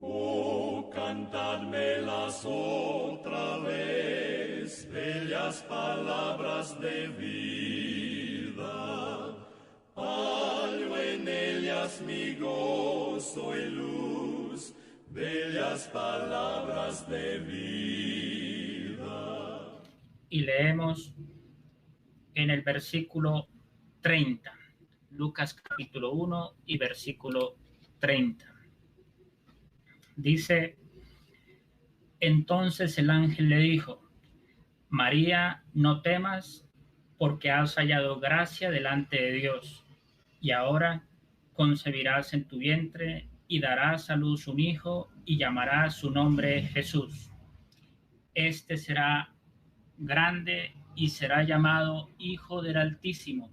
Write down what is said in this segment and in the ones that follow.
Oh, cantadmelas otra vez, bellas palabras de vida. Hallo en ellas mi gozo y luz, bellas palabras de vida. Y leemos en el versículo 30, Lucas capítulo 1 y versículo 30. Dice: entonces el ángel le dijo: María, no temas, porque has hallado gracia delante de Dios, y ahora concebirás en tu vientre y darás a luz un hijo y llamarás su nombre Jesús. Este será grande y será llamado Hijo del Altísimo,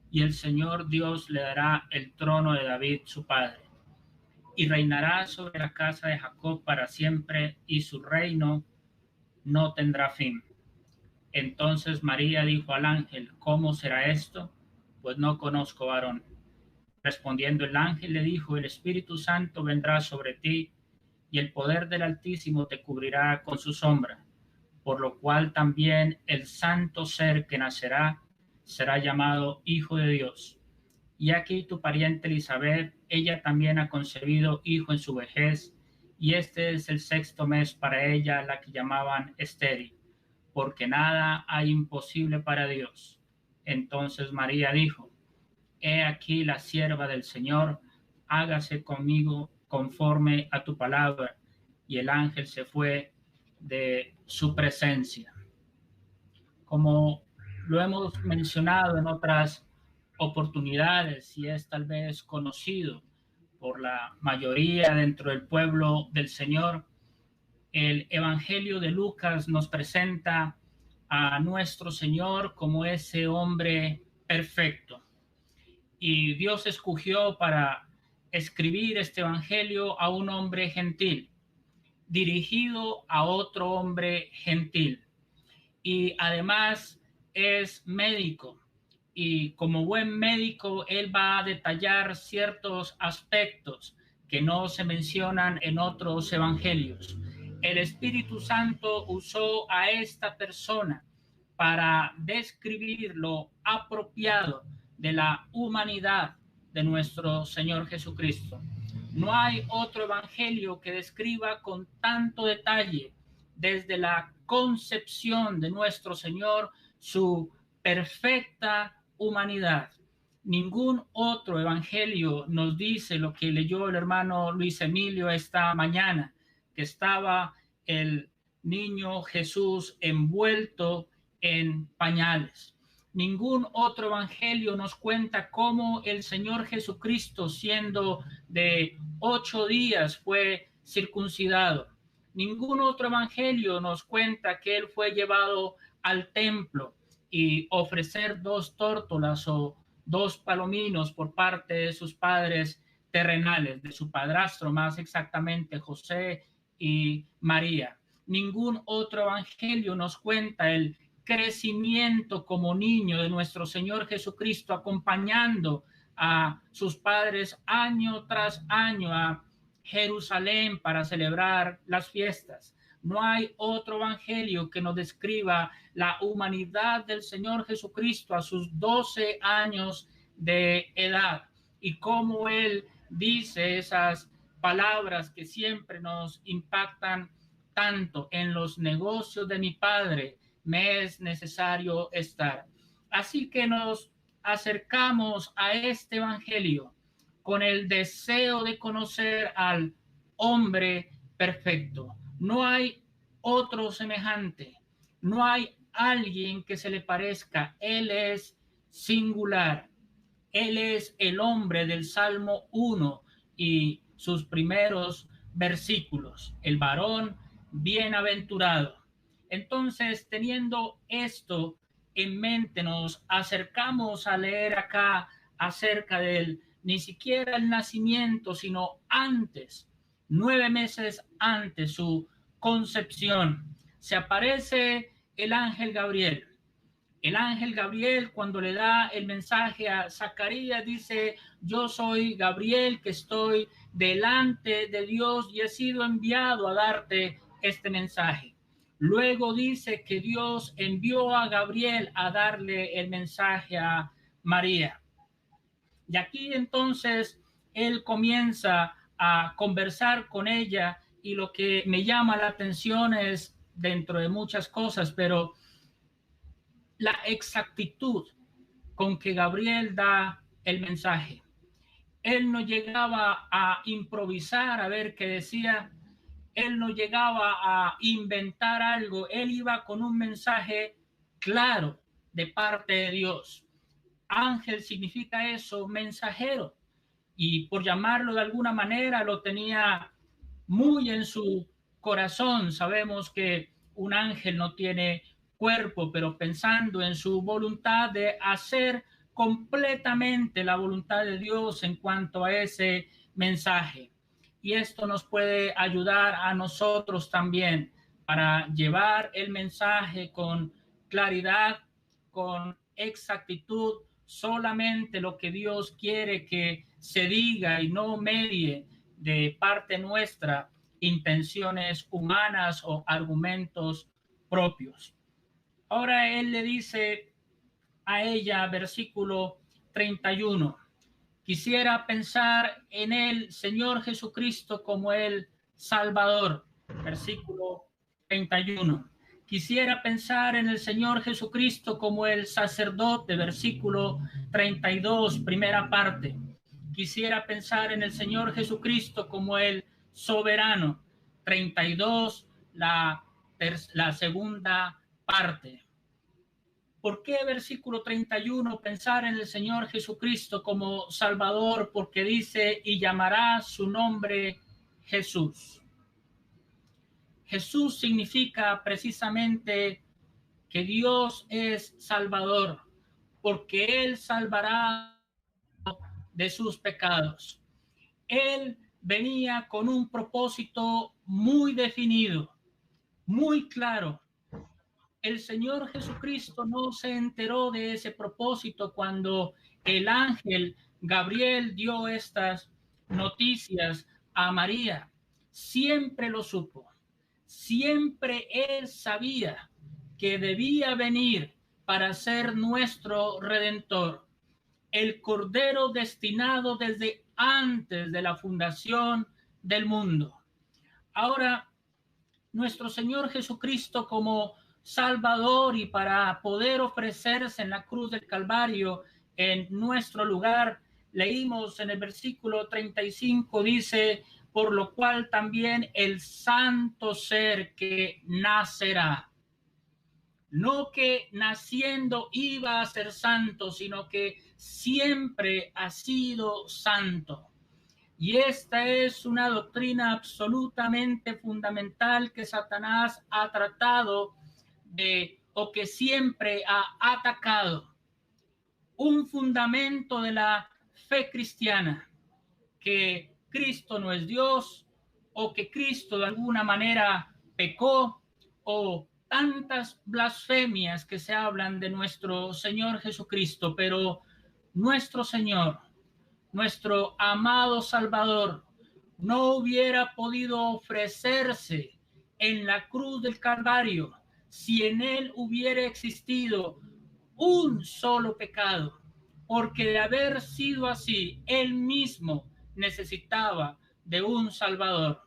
y el Señor Dios le dará el trono de David su padre, y reinará sobre la casa de Jacob para siempre, y su reino no tendrá fin. Entonces María dijo al ángel: ¿cómo será esto? Pues no conozco varón. Respondiendo el ángel le dijo: el Espíritu Santo vendrá sobre ti, y el poder del Altísimo te cubrirá con su sombra, por lo cual también el santo ser que nacerá será llamado Hijo de Dios. Y aquí tu pariente Elizabeth, ella también ha concebido hijo en su vejez, y este es el 6º mes para ella, la que llamaban estéril, porque nada hay imposible para Dios. Entonces María dijo: he aquí la sierva del Señor, hágase conmigo conforme a tu palabra. Y el ángel se fue de su presencia. Como lo hemos mencionado en otras oportunidades y es tal vez conocido por la mayoría dentro del pueblo del Señor, el Evangelio de Lucas nos presenta a nuestro Señor como ese hombre perfecto. Y Dios escogió para escribir este Evangelio a un hombre gentil, dirigido a otro hombre gentil. Y además es médico. Y como buen médico, él va a detallar ciertos aspectos que no se mencionan en otros evangelios. El Espíritu Santo usó a esta persona para describir lo apropiado de la humanidad de nuestro Señor Jesucristo. No hay otro evangelio que describa con tanto detalle, desde la concepción de nuestro Señor, su perfecta humanidad. Ningún otro evangelio nos dice lo que leyó el hermano Luis Emilio esta mañana, que estaba el niño Jesús envuelto en pañales. Ningún otro evangelio nos cuenta cómo el Señor Jesucristo, siendo de 8 días, fue circuncidado. Ningún otro evangelio nos cuenta que él fue llevado al templo y ofrecer 2 tórtolas o 2 palominos por parte de sus padres terrenales, de su padrastro, más exactamente José y María. Ningún otro evangelio nos cuenta el crecimiento como niño de nuestro Señor Jesucristo, acompañando a sus padres año tras año a Jerusalén para celebrar las fiestas. No hay otro evangelio que nos describa la humanidad del Señor Jesucristo a sus 12 años de edad y cómo Él dice esas palabras que siempre nos impactan tanto: en los negocios de mi Padre me es necesario estar. Así que nos acercamos a este evangelio con el deseo de conocer al hombre perfecto. No hay otro semejante, no hay alguien que se le parezca. Él es singular. Él es el hombre del Salmo 1 y sus primeros versículos, el varón bienaventurado. Entonces, teniendo esto en mente, nos acercamos a leer acá acerca del ni siquiera el nacimiento, sino antes, 9 meses antes su concepción. Se aparece el ángel Gabriel El ángel Gabriel, cuando le da el mensaje a Zacarías, dice: yo soy Gabriel, que estoy delante de Dios y he sido enviado a darte este mensaje. Luego dice que Dios envió a Gabriel a darle el mensaje a María. Y aquí entonces él comienza a conversar con ella, y lo que me llama la atención es, dentro de muchas cosas, pero la exactitud con que Gabriel da el mensaje. Él no llegaba a improvisar a ver qué decía, él no llegaba a inventar algo, él iba con un mensaje claro de parte de Dios. Ángel significa eso, mensajero, y por llamarlo de alguna manera lo tenía muy en su corazón. Sabemos que un ángel no tiene cuerpo, pero pensando en su voluntad de hacer completamente la voluntad de Dios en cuanto a ese mensaje. Y esto nos puede ayudar a nosotros también para llevar el mensaje con claridad, con exactitud, solamente lo que Dios quiere que se diga, y no medie de parte nuestra intenciones humanas o argumentos propios. Ahora él le dice a ella, versículo 31, quisiera pensar en el Señor Jesucristo como el Salvador. Versículo 31. Quisiera pensar en el Señor Jesucristo como el sacerdote. Versículo 32, primera parte. Quisiera pensar en el Señor Jesucristo como el soberano. 32, la segunda parte. ¿Por qué versículo 31 pensar en el Señor Jesucristo como Salvador? Porque dice: y llamará su nombre Jesús. Jesús significa precisamente que Dios es Salvador, porque Él salvará de sus pecados. Él venía con un propósito muy definido, muy claro. El Señor Jesucristo no se enteró de ese propósito cuando el ángel Gabriel dio estas noticias a María. Siempre lo supo. Siempre él sabía que debía venir para ser nuestro Redentor, el Cordero destinado desde antes de la fundación del mundo. Ahora, nuestro Señor Jesucristo como Salvador, y para poder ofrecerse en la cruz del Calvario en nuestro lugar, leímos en el versículo 35, dice: por lo cual también el santo ser que nacerá. No que naciendo iba a ser santo, sino que siempre ha sido santo. Y esta es una doctrina absolutamente fundamental que Satanás ha tratado de, o que siempre ha atacado. Un fundamento de la fe cristiana: que Cristo no es Dios, o que Cristo de alguna manera pecó, o tantas blasfemias que se hablan de nuestro Señor Jesucristo. Pero nuestro Señor, nuestro amado Salvador, no hubiera podido ofrecerse en la cruz del Calvario si en él hubiera existido un solo pecado, porque de haber sido así, él mismo necesitaba de un Salvador.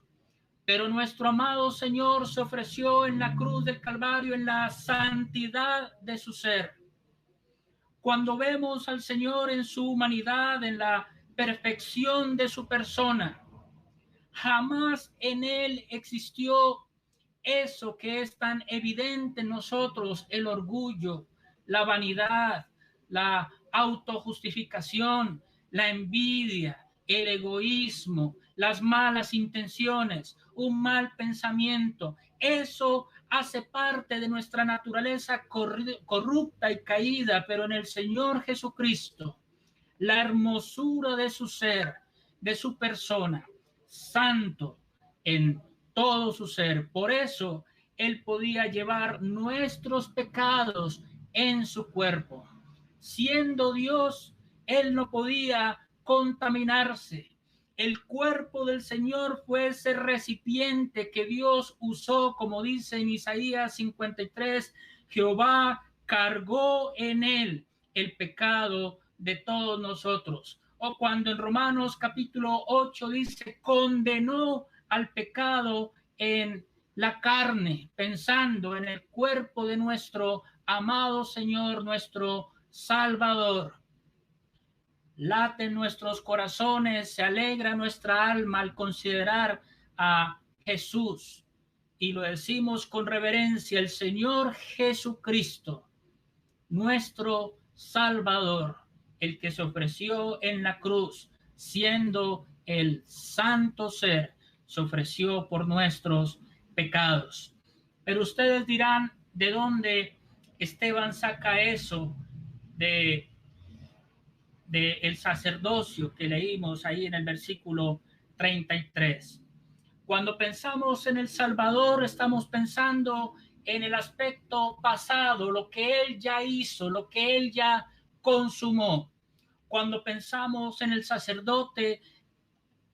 Pero nuestro amado Señor se ofreció en la cruz del Calvario en la santidad de su ser. Cuando vemos al Señor en su humanidad, en la perfección de su persona, jamás en él existió eso que es tan evidente en nosotros: el orgullo, la vanidad, la autojustificación, la envidia, el egoísmo, las malas intenciones, un mal pensamiento. Eso hace parte de nuestra naturaleza corrupta y caída, pero en el Señor Jesucristo, la hermosura de su ser, de su persona, santo en todo su ser. Por eso él podía llevar nuestros pecados en su cuerpo. Siendo Dios, él no podía contaminarse. El cuerpo del Señor fue ese recipiente que Dios usó, como dice en Isaías 53, Jehová cargó en él el pecado de todos nosotros. O cuando en Romanos capítulo 8 dice, condenó al pecado en la carne, pensando en el cuerpo de nuestro amado Señor, nuestro Salvador. Late en nuestros corazones, se alegra nuestra alma al considerar a Jesús. Y lo decimos con reverencia, el Señor Jesucristo, nuestro Salvador, el que se ofreció en la cruz, siendo el santo ser, se ofreció por nuestros pecados. Pero ustedes dirán, ¿de dónde Esteban saca eso de el sacerdocio que leímos ahí en el versículo 33? Cuando pensamos en el Salvador, estamos pensando en el aspecto pasado, lo que Él ya hizo, lo que Él ya consumó. Cuando pensamos en el sacerdote,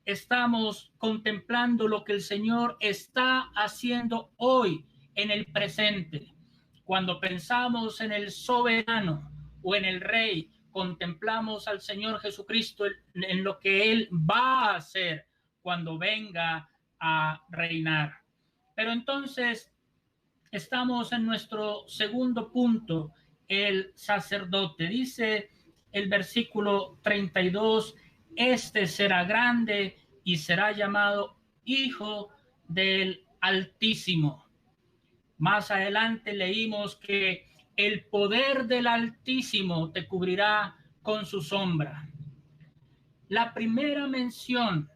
estamos contemplando lo que el Señor está haciendo hoy en el presente. Cuando pensamos en el soberano o en el rey, contemplamos al Señor Jesucristo en lo que Él va a hacer cuando venga a reinar. Pero entonces estamos en nuestro segundo punto, el sacerdote. Dice el versículo 32, este será grande y será llamado Hijo del Altísimo. Más adelante leímos que el poder del Altísimo te cubrirá con su sombra. La primera mención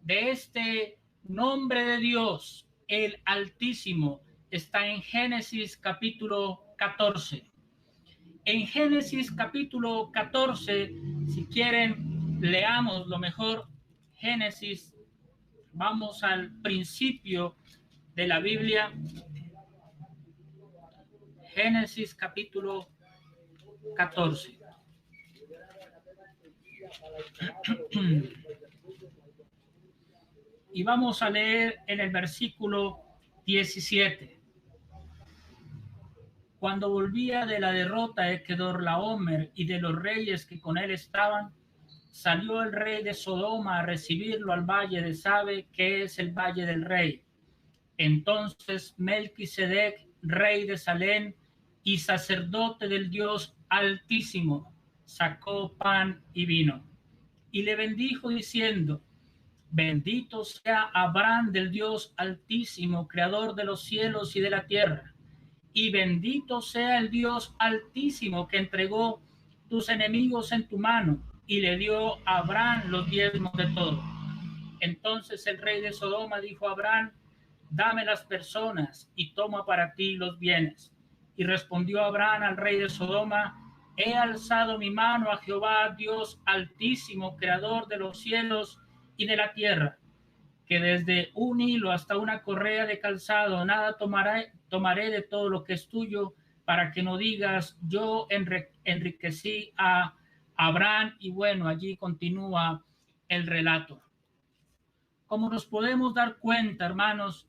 de este nombre de Dios, el Altísimo, está en Génesis capítulo 14. En Génesis capítulo 14, si quieren, leamos lo mejor. Génesis, vamos al principio de la Biblia. Génesis capítulo 14. Y vamos a leer en el versículo 17. Cuando volvía de la derrota de Kedorlaomer y de los reyes que con él estaban, salió el rey de Sodoma a recibirlo al valle de Sabe, que es el valle del rey. Entonces Melquisedec, rey de Salem y sacerdote del Dios Altísimo, sacó pan y vino y le bendijo diciendo: bendito sea Abraham del Dios Altísimo, creador de los cielos y de la tierra, y bendito sea el Dios Altísimo que entregó tus enemigos en tu mano y le dio a Abraham los diezmos de todo. Entonces el rey de Sodoma dijo a Abraham: dame las personas y toma para ti los bienes. Y respondió Abraham al rey de Sodoma: he alzado mi mano a Jehová, Dios Altísimo, creador de los cielos y de la tierra, que desde un hilo hasta una correa de calzado nada tomaré de todo lo que es tuyo, para que no digas yo enriquecí a Abraham. Y bueno, allí continúa el relato. Como nos podemos dar cuenta, hermanos,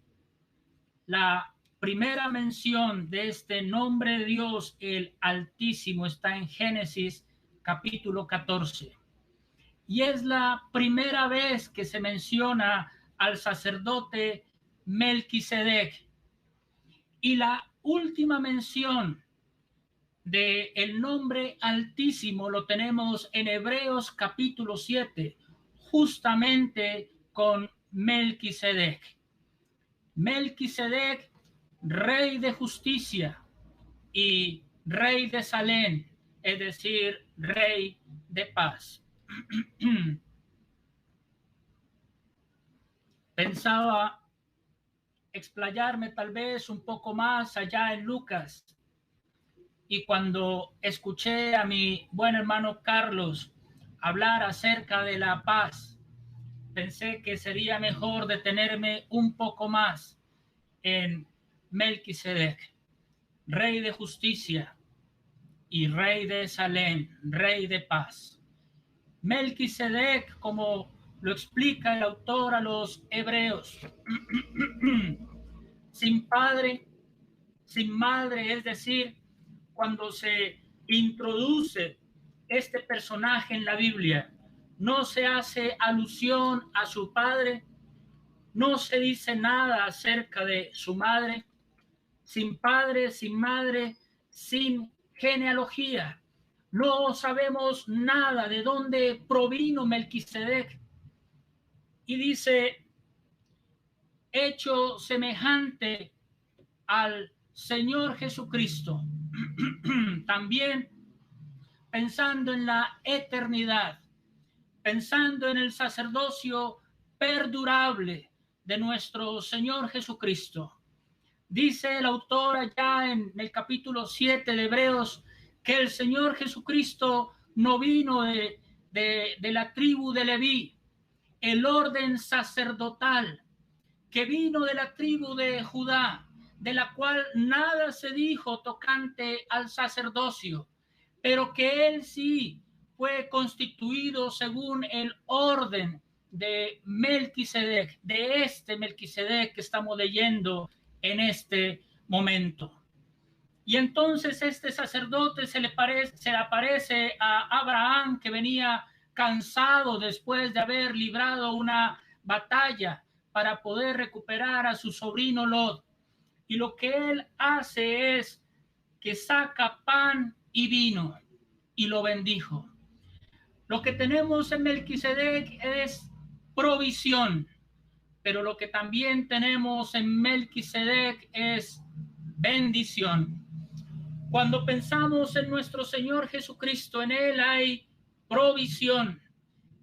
la primera mención de este nombre de Dios, el Altísimo, está en Génesis capítulo 14. Y es la primera vez que se menciona al sacerdote Melquisedec. Y la última mención del nombre Altísimo lo tenemos en Hebreos capítulo 7, justamente con Melquisedec. Melquisedec, rey de justicia y rey de Salem, es decir, rey de paz. Pensaba explayarme tal vez un poco más allá en Lucas, y cuando escuché a mi buen hermano Carlos hablar acerca de la paz, pensé que sería mejor detenerme un poco más en Melquisedec, rey de justicia y rey de Salem, rey de paz. Melquisedec, como lo explica el autor a los hebreos, sin padre, sin madre, es decir, cuando se introduce este personaje en la Biblia, no se hace alusión a su padre, no se dice nada acerca de su madre, sin padre, sin madre, sin genealogía. No sabemos nada de dónde provino Melquisedec. Y dice, hecho semejante al Señor Jesucristo, también pensando en la eternidad, pensando en el sacerdocio perdurable de nuestro Señor Jesucristo. Dice el autor allá en el capítulo 7 de Hebreos que el Señor Jesucristo no vino de la tribu de Leví, el orden sacerdotal, que vino de la tribu de Judá, de la cual nada se dijo tocante al sacerdocio, pero que él sí fue constituido según el orden de Melquisedec, de este Melquisedec que estamos leyendo en este momento. Y entonces este sacerdote se le aparece a Abraham, que venía cansado después de haber librado una batalla para poder recuperar a su sobrino Lot. Y lo que él hace es que saca pan y vino y lo bendijo. Lo que tenemos en Melquisedec es provisión, pero lo que también tenemos en Melquisedec es bendición. Cuando pensamos en nuestro Señor Jesucristo, en Él hay provisión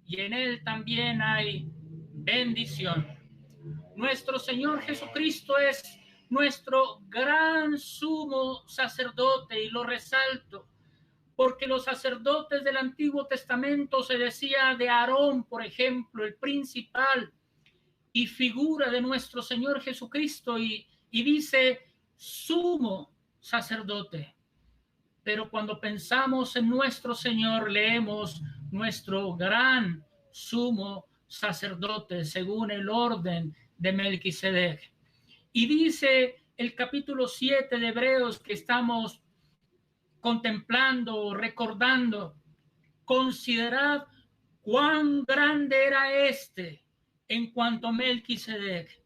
y en Él también hay bendición. Nuestro Señor Jesucristo es nuestro gran sumo sacerdote, y lo resalto porque los sacerdotes del Antiguo Testamento, se decía de Aarón, por ejemplo, el principal y figura de nuestro Señor Jesucristo, y dice sumo sacerdote. Pero cuando pensamos en nuestro Señor, leemos nuestro gran sumo sacerdote según el orden de Melquisedec. Y dice el capítulo 7 de Hebreos que estamos contemplando, recordando, considerad cuán grande era este en cuanto a Melquisedec.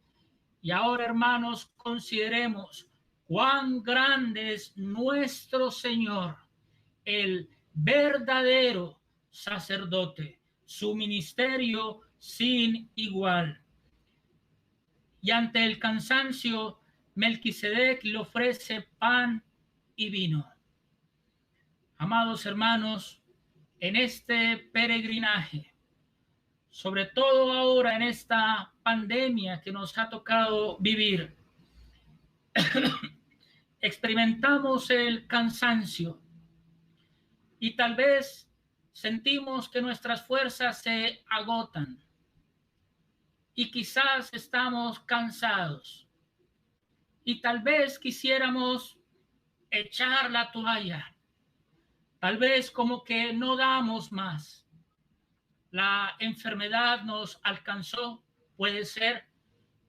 Y ahora, hermanos, consideremos cuán grande es nuestro Señor, el verdadero sacerdote, su ministerio sin igual. Y ante el cansancio, Melquisedec le ofrece pan y vino. Amados hermanos, en este peregrinaje, sobre todo ahora en esta pandemia que nos ha tocado vivir, experimentamos el cansancio y tal vez sentimos que nuestras fuerzas se agotan y quizás estamos cansados y tal vez quisiéramos echar la toalla, tal vez como que no damos más. La enfermedad nos alcanzó, puede ser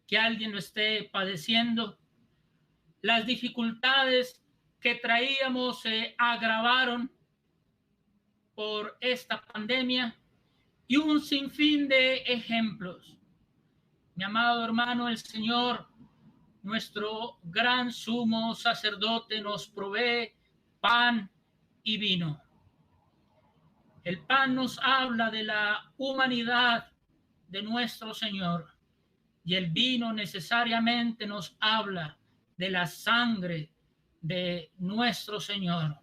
que alguien lo esté padeciendo. Las dificultades que traíamos se agravaron por esta pandemia y un sinfín de ejemplos. Mi amado hermano, el Señor, nuestro gran sumo sacerdote, nos provee pan y vino. El pan nos habla de la humanidad de nuestro Señor y el vino necesariamente nos habla de la sangre de nuestro Señor.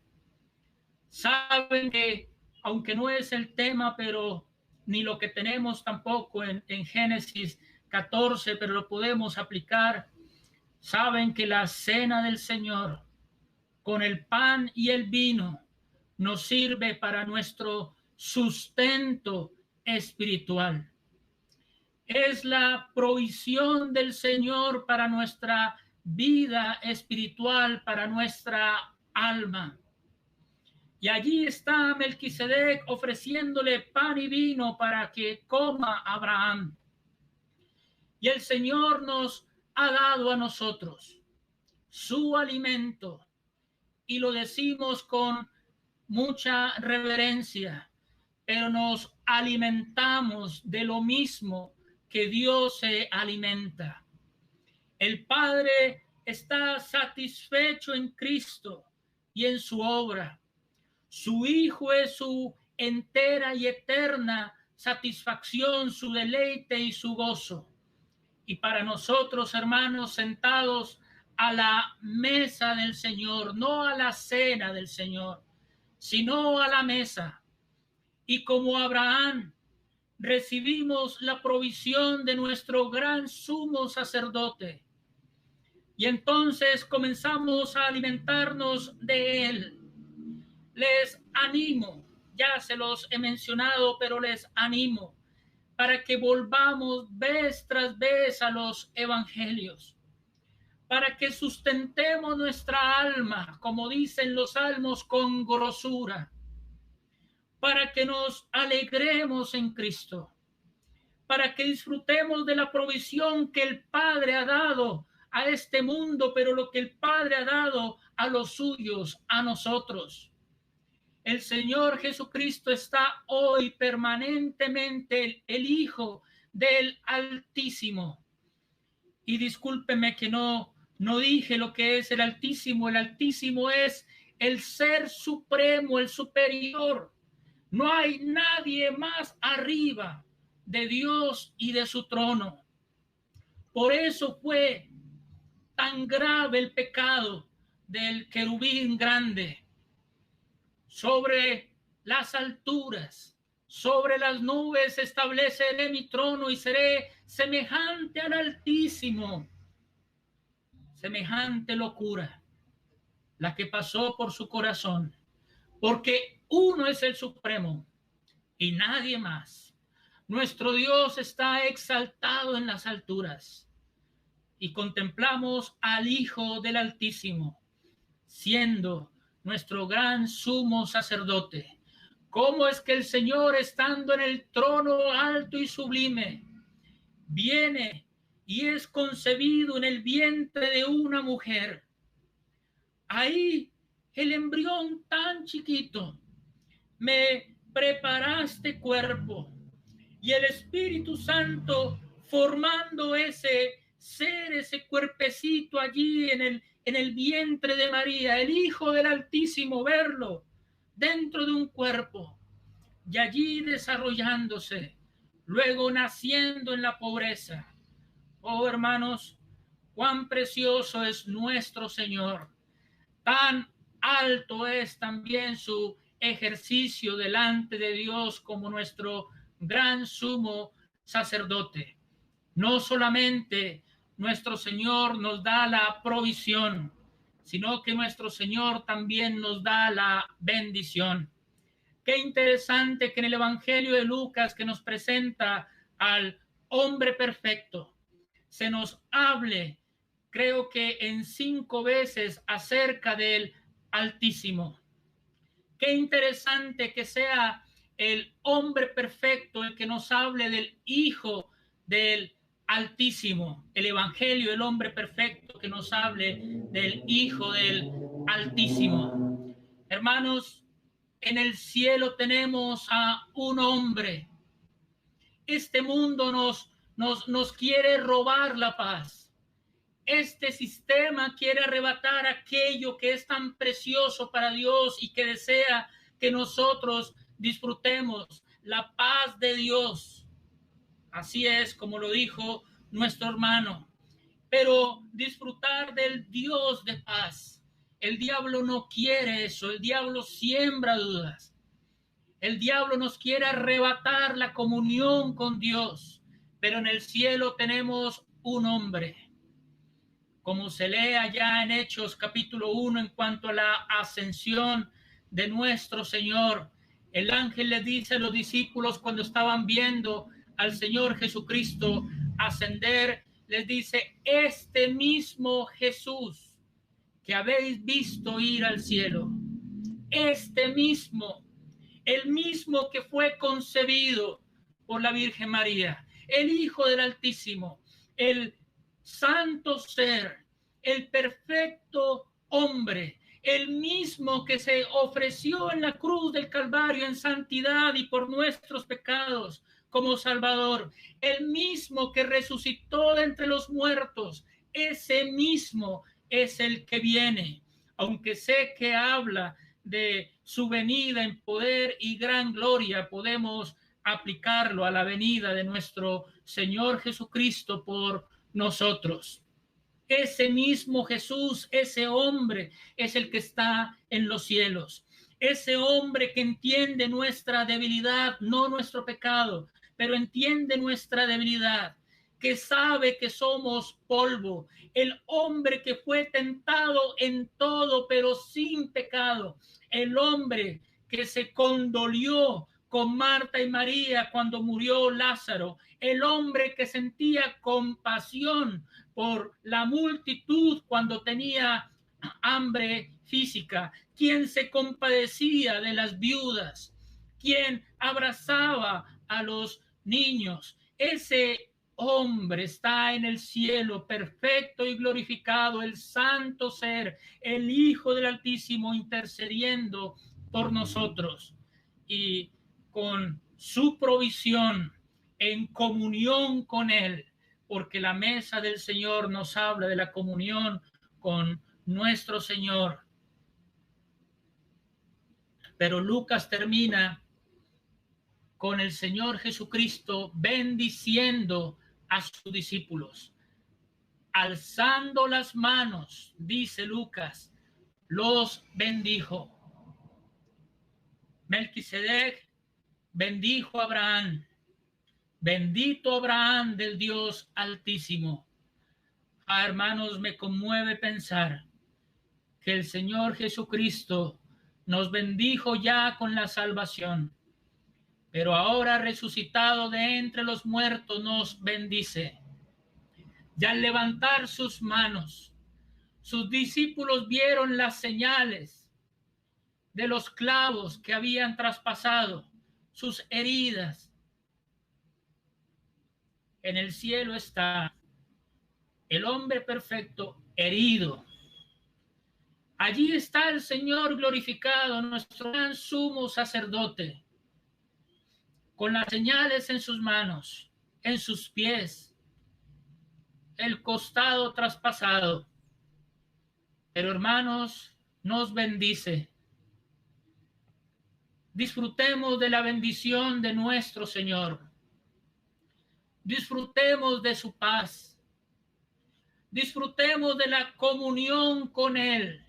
Saben que, aunque no es el tema, pero ni lo que tenemos tampoco en Génesis 14, pero lo podemos aplicar, saben que la cena del Señor con el pan y el vino nos sirve para nuestro sustento espiritual. Es la provisión del Señor para nuestra vida espiritual, para nuestra alma. Y allí está Melquisedec ofreciéndole pan y vino para que coma Abraham. Y el Señor nos ha dado a nosotros su alimento, y lo decimos con mucha reverencia, pero nos alimentamos de lo mismo que Dios se alimenta. El Padre está satisfecho en Cristo y en su obra. Su Hijo es su entera y eterna satisfacción, su deleite y su gozo. Y para nosotros, hermanos, sentados a la mesa del Señor, no a la cena del Señor, sino a la mesa. Y como Abraham, recibimos la provisión de nuestro gran sumo sacerdote. Y entonces comenzamos a alimentarnos de él. Les animo, ya se los he mencionado, pero les animo para que volvamos vez tras vez a los evangelios, para que sustentemos nuestra alma, como dicen los salmos, con grosura, para que nos alegremos en Cristo, para que disfrutemos de la provisión que el Padre ha dado a este mundo, pero lo que el Padre ha dado a los suyos, a nosotros. El Señor Jesucristo está hoy permanentemente el Hijo del Altísimo. Y discúlpeme que no dije lo que es el Altísimo. El Altísimo es el Ser Supremo, el superior. No hay nadie más arriba de Dios y de su trono. Por eso fue tan grave el pecado del querubín grande. Sobre las alturas, sobre las nubes estableceré mi trono y seré semejante al Altísimo. Semejante locura la que pasó por su corazón, porque uno es el Supremo y nadie más. Nuestro Dios está exaltado en las alturas y contemplamos al Hijo del Altísimo, siendo nuestro gran sumo sacerdote. ¿Cómo es que el Señor, estando en el trono alto y sublime, viene y es concebido en el vientre de una mujer? Ahí el embrión tan chiquito, me preparaste cuerpo, y el Espíritu Santo formando ese ser, ese cuerpecito allí en el vientre de María, el Hijo del Altísimo, verlo dentro de un cuerpo y allí desarrollándose, luego naciendo en la pobreza. Oh, hermanos, cuán precioso es nuestro Señor. Tan alto es también su ejercicio delante de Dios como nuestro gran sumo sacerdote. No solamente nuestro Señor nos da la provisión, sino que nuestro Señor también nos da la bendición. Qué interesante que en el Evangelio de Lucas, que nos presenta al hombre perfecto, se nos hable, creo que en 5 veces, acerca del Altísimo. Qué interesante que sea el hombre perfecto el que nos hable del Hijo del Altísimo. El Evangelio del hombre perfecto que nos hable del Hijo del Altísimo. Hermanos, en el cielo tenemos a un hombre. Este mundo nos quiere robar la paz. Este sistema quiere arrebatar aquello que es tan precioso para Dios y que desea que nosotros disfrutemos la paz de Dios. Así es como lo dijo nuestro hermano. Pero disfrutar del Dios de paz. El diablo no quiere eso. El diablo siembra dudas. El diablo nos quiere arrebatar la comunión con Dios. Pero en el cielo tenemos un hombre. Como se lee allá en Hechos capítulo 1 en cuanto a la ascensión de nuestro Señor, el ángel le dice a los discípulos cuando estaban viendo al Señor Jesucristo ascender, les dice: este mismo Jesús que habéis visto ir al cielo, este mismo, el mismo que fue concebido por la Virgen María, el Hijo del Altísimo, el santo ser, el perfecto hombre, el mismo que se ofreció en la cruz del Calvario en santidad y por nuestros pecados como Salvador, el mismo que resucitó de entre los muertos, ese mismo es el que viene. Aunque sé que habla de su venida en poder y gran gloria, podemos aplicarlo a la venida de nuestro Señor Jesucristo por nosotros. Ese mismo Jesús, ese hombre, es el que está en los cielos. Ese hombre que entiende nuestra debilidad, no nuestro pecado, pero entiende nuestra debilidad, que sabe que somos polvo. El hombre que fue tentado en todo, pero sin pecado. El hombre que se condolió con Marta y María cuando murió Lázaro. El hombre que sentía compasión por la multitud cuando tenía hambre física, quien se compadecía de las viudas, quien abrazaba a los niños. Ese hombre está en el cielo, perfecto y glorificado, el santo ser, el Hijo del Altísimo, intercediendo por nosotros. Y con su provisión, en comunión con él, porque la mesa del Señor nos habla de la comunión con nuestro Señor. Pero Lucas termina con el Señor Jesucristo bendiciendo a sus discípulos. Alzando las manos, dice Lucas, los bendijo. Melquisedec bendijo a Abraham. Bendito Abraham del Dios Altísimo. Hermanos, me conmueve pensar que el Señor Jesucristo nos bendijo ya con la salvación, pero ahora resucitado de entre los muertos nos bendice. Y al levantar sus manos, sus discípulos vieron las señales de los clavos que habían traspasado, sus heridas. En el cielo está el hombre perfecto herido. Allí está el Señor glorificado, nuestro gran sumo sacerdote, con las señales en sus manos, en sus pies, el costado traspasado. Pero hermanos, nos bendice. Disfrutemos de la bendición de nuestro Señor. Disfrutemos de su paz. Disfrutemos de la comunión con Él.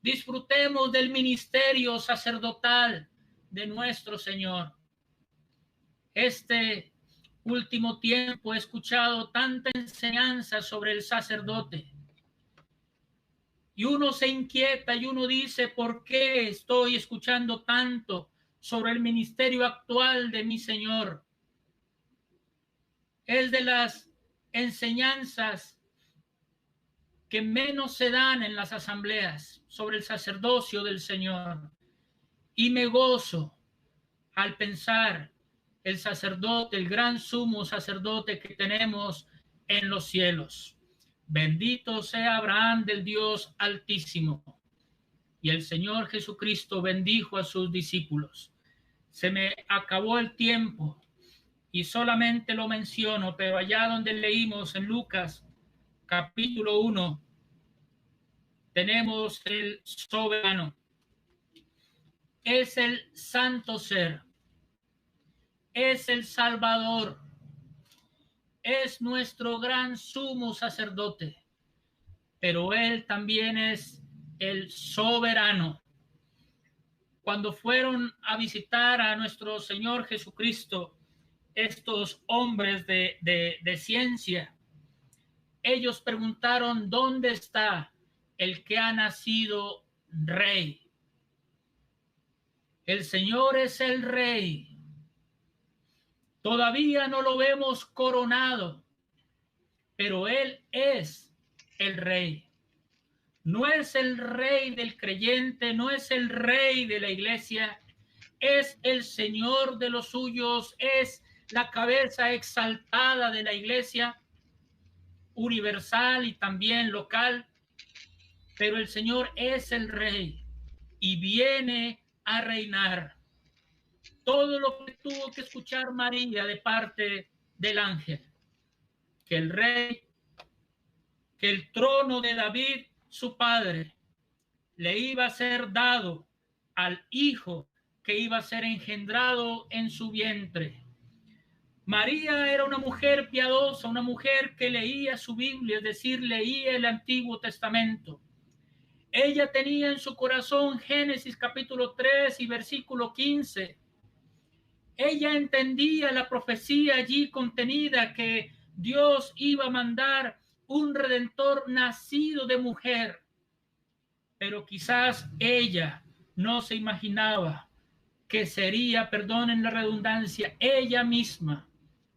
Disfrutemos del ministerio sacerdotal de nuestro Señor. Este último tiempo he escuchado tanta enseñanza sobre el sacerdote. Y uno se inquieta y uno dice, ¿por qué estoy escuchando tanto sobre el ministerio actual de mi Señor? Es de las enseñanzas que menos se dan en las asambleas sobre el sacerdocio del Señor. Y me gozo al pensar el sacerdote, el gran sumo sacerdote que tenemos en los cielos. Bendito sea Abraham del Dios Altísimo. Y el Señor Jesucristo bendijo a sus discípulos. Se me acabó el tiempo y solamente lo menciono, pero allá donde leímos en Lucas capítulo 1, tenemos el soberano. Es el santo ser. Es el Salvador. Es nuestro gran sumo sacerdote. Pero Él también es el soberano. Cuando fueron a visitar a nuestro Señor Jesucristo, estos hombres de ciencia, ellos preguntaron, ¿dónde está el que ha nacido rey? El Señor es el rey. Todavía no lo vemos coronado, pero Él es el rey. No es el rey del creyente, no es el rey de la iglesia, es el Señor de los suyos, es la cabeza exaltada de la iglesia universal y también local, pero el Señor es el rey y viene a reinar. Todo lo que tuvo que escuchar María de parte del ángel, que el rey, que el trono de David, su padre, le iba a ser dado al hijo que iba a ser engendrado en su vientre. María era una mujer piadosa, una mujer que leía su Biblia, es decir, leía el Antiguo Testamento. Ella tenía en su corazón Génesis capítulo 3 y versículo 15. Ella entendía la profecía allí contenida que Dios iba a mandar un redentor nacido de mujer. Pero quizás ella no se imaginaba que sería, perdonen la redundancia, ella misma,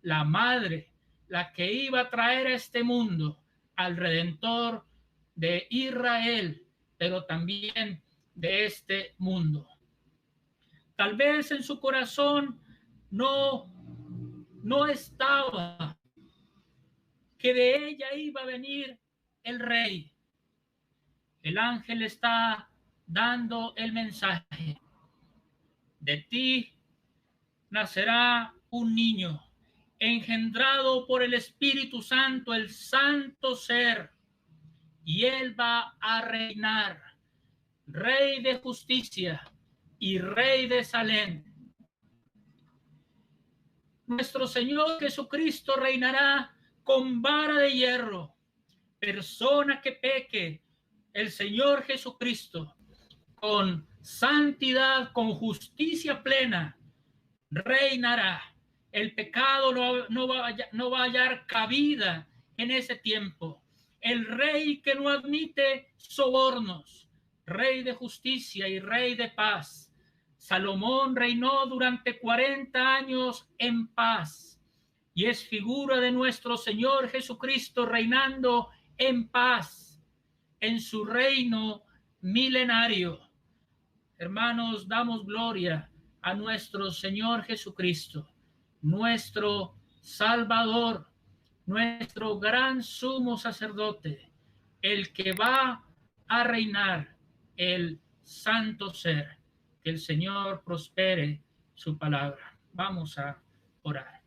la madre, la que iba a traer a este mundo al Redentor de Israel, pero también de este mundo. Tal vez en su corazón no estaba que de ella iba a venir el rey. El ángel está dando el mensaje. De ti nacerá un niño, engendrado por el Espíritu Santo, el santo ser, y él va a reinar, rey de justicia y rey de Salem. Nuestro Señor Jesucristo reinará con vara de hierro. Persona que peque, el Señor Jesucristo, con santidad, con justicia plena, reinará. El pecado no va a hallar cabida en ese tiempo. El rey que no admite sobornos, rey de justicia y rey de paz. Salomón reinó durante 40 años en paz y es figura de nuestro Señor Jesucristo reinando en paz en su reino milenario. Hermanos, damos gloria a nuestro Señor Jesucristo, nuestro Salvador, nuestro gran sumo sacerdote, el que va a reinar, el santo ser. Que el Señor prospere su palabra. Vamos a orar.